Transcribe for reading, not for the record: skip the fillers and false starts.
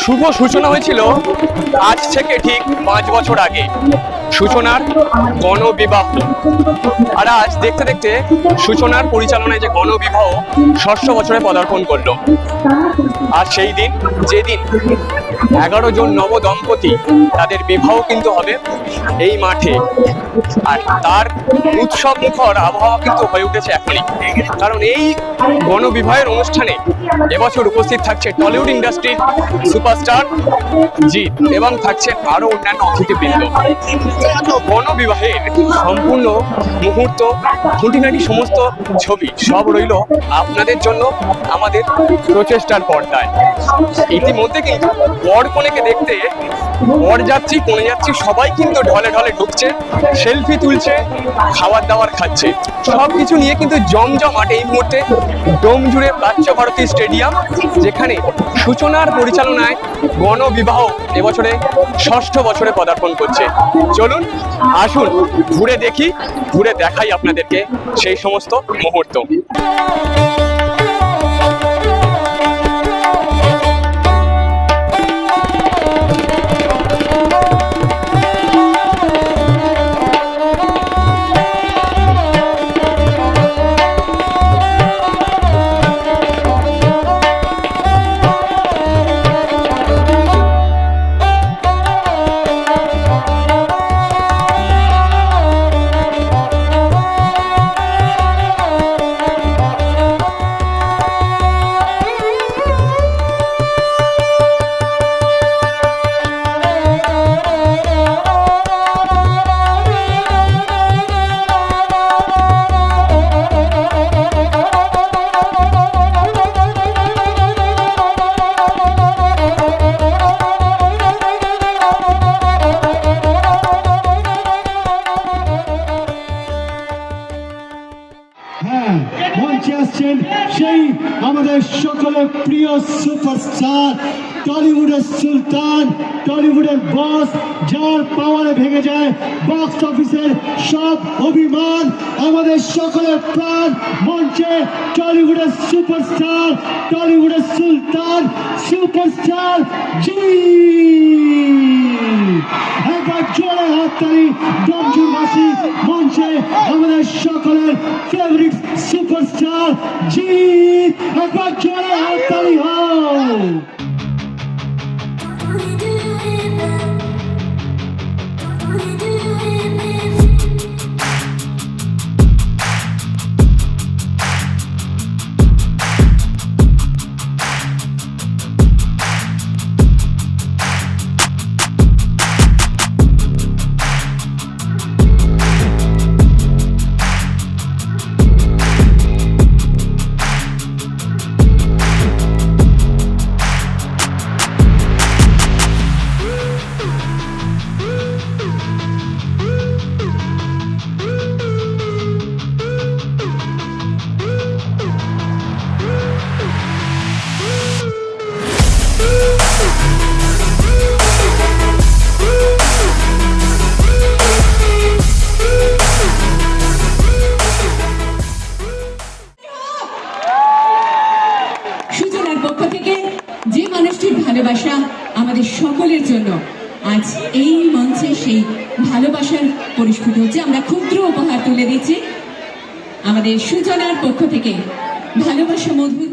শুভ সূচনা হয়েছিল আজ থেকে ঠিক 5 বছর আগে সূচনার গণবিবাহ। আর আজ দেখতে দেখতে সূচনার পরিচালনায় যে গণবিবাহ 6ষ্ঠ বছরে পদার্পণ করলো। আর সেই দিন, যেদিন 11 জন নবদম্পতি তাদের বিবাহ কিন্তু হবে এই মাঠে। আর তার উৎসব মুখর আবহাওয়া কিন্তু হয়ে উঠেছে এখনই, কারণ এই গণবিবাহের অনুষ্ঠানে এবছর উপস্থিত থাকছে টলিউড ইন্ডাস্ট্রির সুপারস্টার জিৎ এবং থাকছে আরো অন্যান্য অতিথিবৃন্দ। গণবিবাহের সম্পূর্ণ মুহূর্ত, খুঁটিনাটি সমস্ত ছবি সব রইল আপনাদের জন্য আমাদের প্রচেষ্টার পর্দায়। ইতিমধ্যে কিন্তু বর কনেকে দেখতে বর যাত্রী, কনে যাত্রী সবাই কিন্তু ঢলে ঢলে ঢুকছে, সেলফি তুলছে, খাবার দাবার খাচ্ছে। সবকিছু নিয়ে কিন্তু জমজমাট এই মুহূর্তে ডোম জুড়ে প্রাচ্য ভারতী স্টেডিয়াম, যেখানে সূচনার পরিচালনায় গণবিবাহ এবছরে 6ষ্ঠ বছরে পদার্পণ করছে। চলুন আসুন ঘুরে দেখি, ঘুরে দেখাই আপনাদেরকে সেই সমস্ত মুহূর্ত। মঞ্চে আসছেন সেই আমাদের সকলের প্রিয় সুপারস্টার, টলিউডের সুলতান, টলিউডের বস, যার পাওয়ারে ভেঙে যায় বক্স অফিসের সব অভিমান, আমাদের সকলের প্রাণ। মঞ্চে টলিউডের সুপারস্টার, টলিউডের সুলতান, সুপারস্টার জিৎ। একবার জোরে হাততালি দমজুরবাসী। মঞ্চে আমাদের সকলের ফেভারিট সুপারস্টার জিৎ, একবার জোরে হাততালি হোক। যে মানুষটির ভালোবাসা আমাদের সকলের জন্য আজ এই মঞ্চে সেই ভালোবাসার পরিস্ফুট হচ্ছে। আমরা ক্ষুদ্র উপহার তুলে দিচ্ছি আমাদের সূচনার পক্ষ থেকে। ভালোবাসা মধুর।